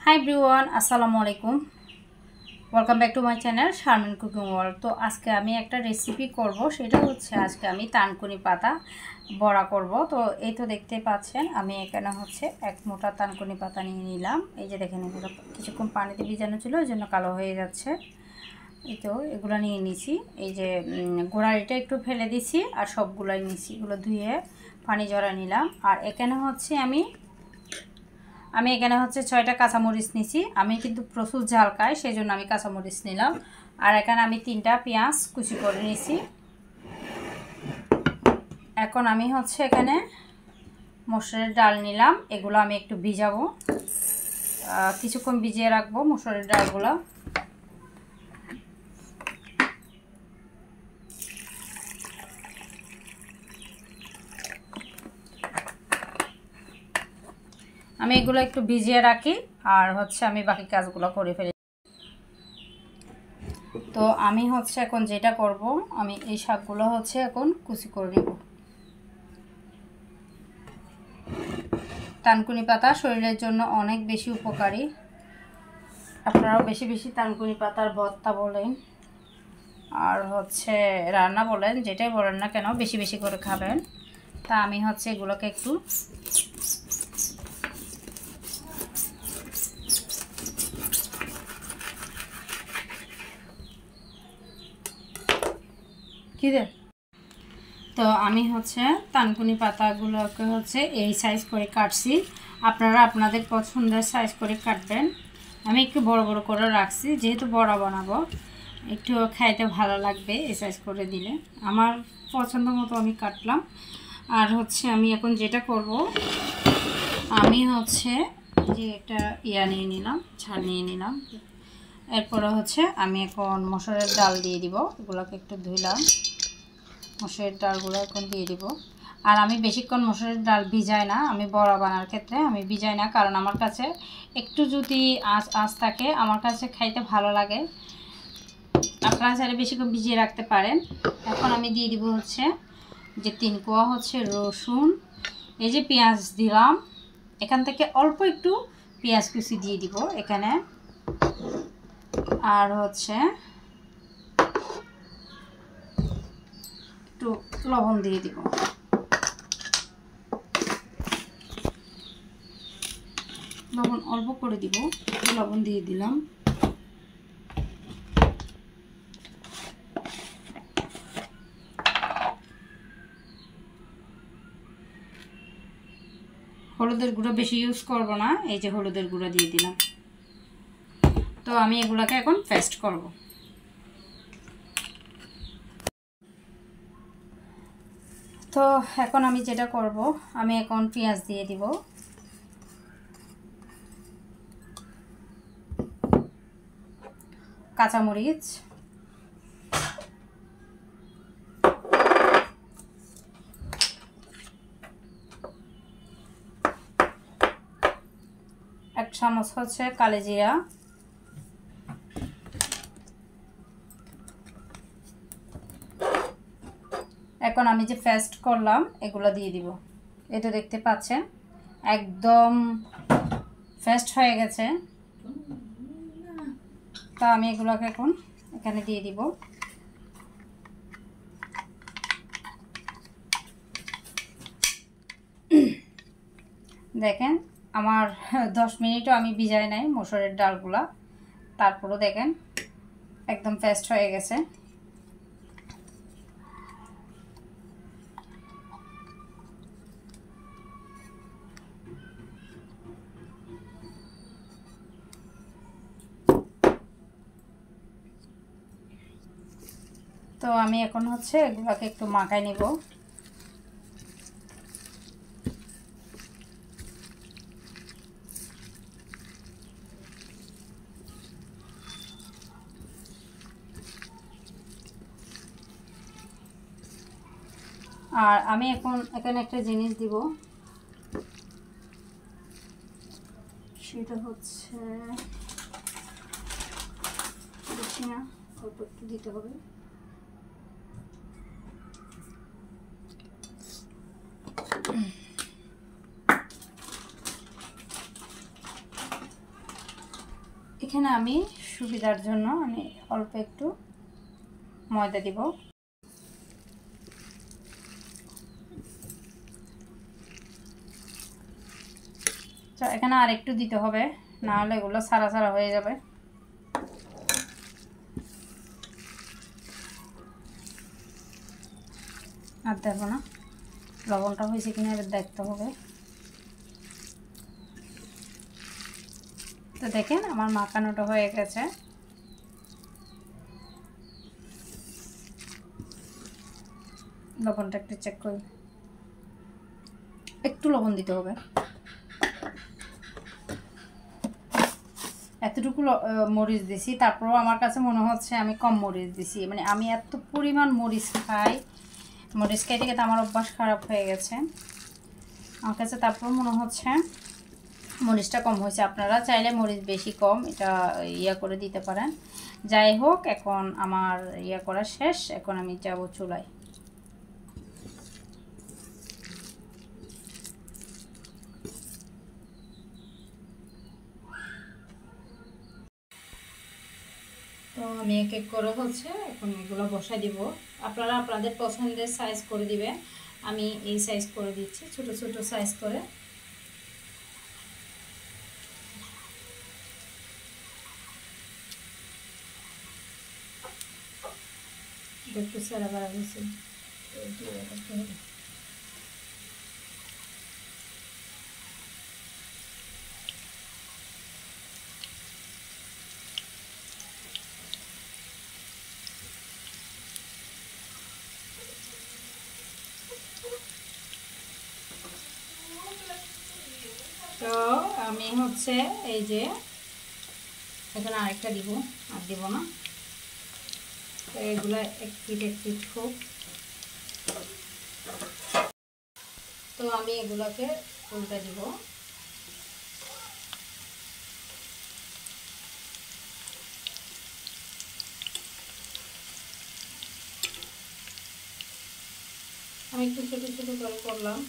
Hi everyone, আসসালামু আলাইকুম। Welcome back to my channel Sharmin cooking world. তো আজকে আমি একটা রেসিপি করব, সেটা হচ্ছে আজকে আমি তানকুনি পাতা বড়া করব। তো এই তো দেখতে পাচ্ছেন আমি এখানে হচ্ছে এক মোটা তানকুনি পাতা নিয়ে নিলাম। এই যে দেখেন, এগুলো কিছুক্ষণ পানিতে ভিজানো ছিল, ওই জন্য কালো হয়ে যাচ্ছে। এই তো এগুলো নিয়ে নিছি। এই যে গোড়ালিটা একটু ফেলে দিছি আর সবগুলোই নিছি। এগুলো ধুয়ে পানি ঝরা নিলাম। আর এখানে হচ্ছে আমি এখানে হচ্ছে 6টা কাঁচামরিচ নিছি। আমি কিন্তু প্রচুর ঝাল খাই, সেই জন্য আমি কাঁচামরিচ নিলাম। আর এখানে আমি 3টা পেঁয়াজ কুচি করে নিছি। এখন আমি হচ্ছে এখানে মসুরের ডাল নিলাম। এগুলো আমি একটু ভিজাবো, কিছুক্ষণ ভিজিয়ে রাখবো মসুরের ডালগুলো। আমি এগুলো একটু ভিজিয়ে রাখি আর হচ্ছে আমি বাকি কাজগুলো করে ফেলি। তো আমি হচ্ছে এখন যেটা করব, আমি এই শাকগুলো হচ্ছে এখন কুচি করে নেব। তানকুনি পাতা শরীরের জন্য অনেক বেশি উপকারী। আপনারাও বেশি বেশি তানকুনি পাতার ভর্তা বলেন আর হচ্ছে রান্না বলেন, যেটাই বলেন না কেন, বেশি বেশি করে খাবেন। তা আমি হচ্ছে এগুলোকে একটু তো আমি হচ্ছে তানকুনি পাতাগুলোকে হচ্ছে এই সাইজ করে কাটছি। আপনারা আপনাদের পছন্দের সাইজ করে কাটবেন। আমি একটু বড় বড় করে রাখছি, যেহেতু বড়া বানাবো, একটু খাইতে ভালো লাগবে এই সাইজ করে দিলে। আমার পছন্দ মতো আমি কাটলাম। আর হচ্ছে আমি এখন যেটা করব, আমি হচ্ছে যে একটা নিয়ে নিলাম, ছাড় নিয়ে নিলাম। এরপরে হচ্ছে আমি এখন মসুরের ডাল দিয়ে দিব। এগুলোকে একটু ধুইলাম, মসুরের ডালগুলো এখন দিয়ে দিব। আর আমি বেশিক্ষণ মসুরের ডাল ভিজাই না, আমি বড়া বানার ক্ষেত্রে আমি ভিজাই না, কারণ আমার কাছে একটু যদি আঁচ থাকে আমার কাছে খাইতে ভালো লাগে। আপনারা চাইলে বেশিক্ষণ ভিজিয়ে রাখতে পারেন। এখন আমি দিয়ে দিব হচ্ছে যে 3 কোয়া হচ্ছে রসুন। এই যে পেঁয়াজ দিলাম, এখান থেকে অল্প একটু পেঁয়াজ কুচি দিয়ে দিব এখানে। আর হচ্ছে একটু লবণ দিয়ে দিব। লবণ অল্প করে দিব, লবণ দিয়ে দিলাম। হলুদের গুঁড়ো বেশি ইউজ করব না, এই যে হলুদের গুঁড়ো দিয়ে দিলাম। তো আমি এগুলোকে এখন পেস্ট করব। তো এখন আমি যেটা করব, আমি এখন পেঁয়াজ দিয়ে দিব। কাঁচামরিচ, এক চামচ হচ্ছে কালো জিরা, এখন আমি যে পেস্ট করলাম এগুলো দিয়ে দিব। এটা দেখতে পাচ্ছেন একদম পেস্ট হয়ে গেছে। তা আমি এগুলোকে এখন এখানে দিয়ে দিব। দেখেন আমার 10 মিনিটও আমি ভিজাই নাই মসুরের ডালগুলা, তারপরও দেখেন একদম পেস্ট হয়ে গেছে। তো আমি এখন হচ্ছে এগুলোকে একটু মাখাই নিব। আর আমি এখন এখানে একটা জিনিস দিব, সেটা হচ্ছে বেশি না, অল্প একটু দিতে হবে। এখানে আমি সুবিধার জন্য আমি অল্প একটু ময়দা দিব। তো এখানে আর একটু দিতে হবে, না হলে এগুলো সারা সারা হয়ে যাবে। আর দেবো না, লবণটা হয়েছে কিনা এবার দেখতে হবে। তো দেখেন আমার মাখানোটা হয়ে গেছে। লবণটা একটু চেক করি, একটু লবণ দিতে হবে। এতটুকু মরিচ দিছি, তারপরেও আমার কাছে মনে হচ্ছে আমি কম মরিচ দিছি। মানে আমি এত পরিমাণ মরিচ খাই, মরিচ খাইতে খেতে আমার অভ্যাস খারাপ হয়ে গেছে আমার কাছে। তারপরেও মনে হচ্ছে মরিচটা কম হয়েছে। আপনারা চাইলে মরিচ বেশি কম এটা ইয়া করে দিতে পারেন। যাই হোক, এখন আমার ইয়া করা শেষ, এখন আমি যাব চুলায়। তো আমি এক এক করে হচ্ছে এখন এগুলো বসাই দিব। আপনারা আপনাদের পছন্দের সাইজ করে দিবেন। আমি এই সাইজ করে দিচ্ছি, ছোট ছোট সাইজ করে। একটু সারা বাড়া দিচ্ছি। তো আমি হচ্ছে এই যে এখানে আরেকটা দিব, আর দিব না। তো এগুলো এক পিঠ খুব। তো আমি এগুলোকে উল্টে দিব। আমি একটু ছোটো ছোটো করে করলাম।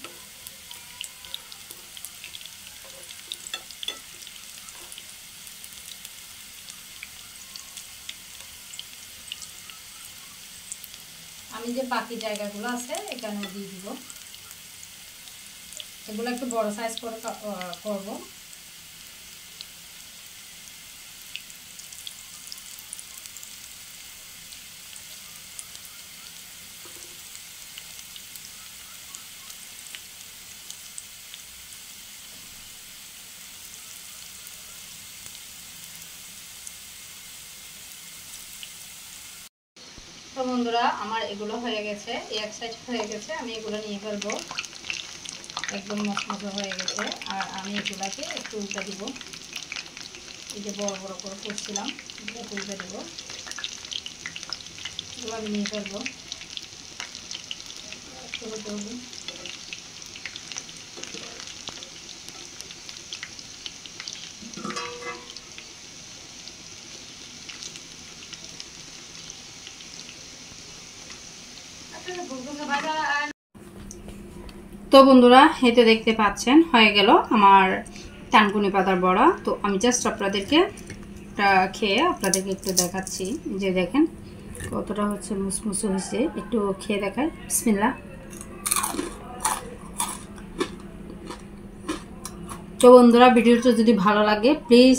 আমি যে বাকি জায়গাগুলো আছে এখানেও দিয়ে দিব। এগুলো একটু বড় সাইজ করে করব। তো বন্ধুরা, আমার এগুলো হয়ে গেছে, এক সাইড হয়ে গেছে। আমি এগুলো নিয়ে ফেলবো, একদম মচমচে হয়ে গেছে। আর আমি এগুলাকে একটু উল্টে দিব। এই যে বড় বড় করে করছিলাম, এগুলো উল্টে দিব। এগুলো আমি নিয়ে ফেলবো। তো বন্ধুরা, এতে দেখতে পাচ্ছেন হয়ে গেল আমার টানকুনি পাতার বড়া। তো আমি জাস্ট আপনাদেরকে খেয়ে আপনাদেরকে একটু দেখাচ্ছি যে দেখেন কতটা হচ্ছে মুসমুসে হয়েছে। একটু খেয়ে দেখায়, বিসমিল্লাহ। তো বন্ধুরা, ভিডিওটা যদি ভালো লাগে প্লিজ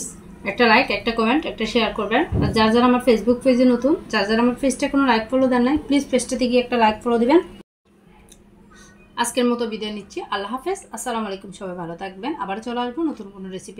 একটা লাইক, একটা কমেন্ট, একটা শেয়ার করবেন। আর যারা যারা আমার ফেসবুক পেজে নতুন, যারা যারা আমার পেজটা কোনো লাইক ফলো দেন নাই, প্লিজ পেজটাতে গিয়ে একটা লাইক ফলো দিবেন। আজকের মতো বিদায় নিচ্ছি। আল্লাহ হাফেজ, আসসালামু আলাইকুম। সবাই ভালো থাকবেন। আবার চলে আসবো নতুন কোনো রেসিপি নিয়ে।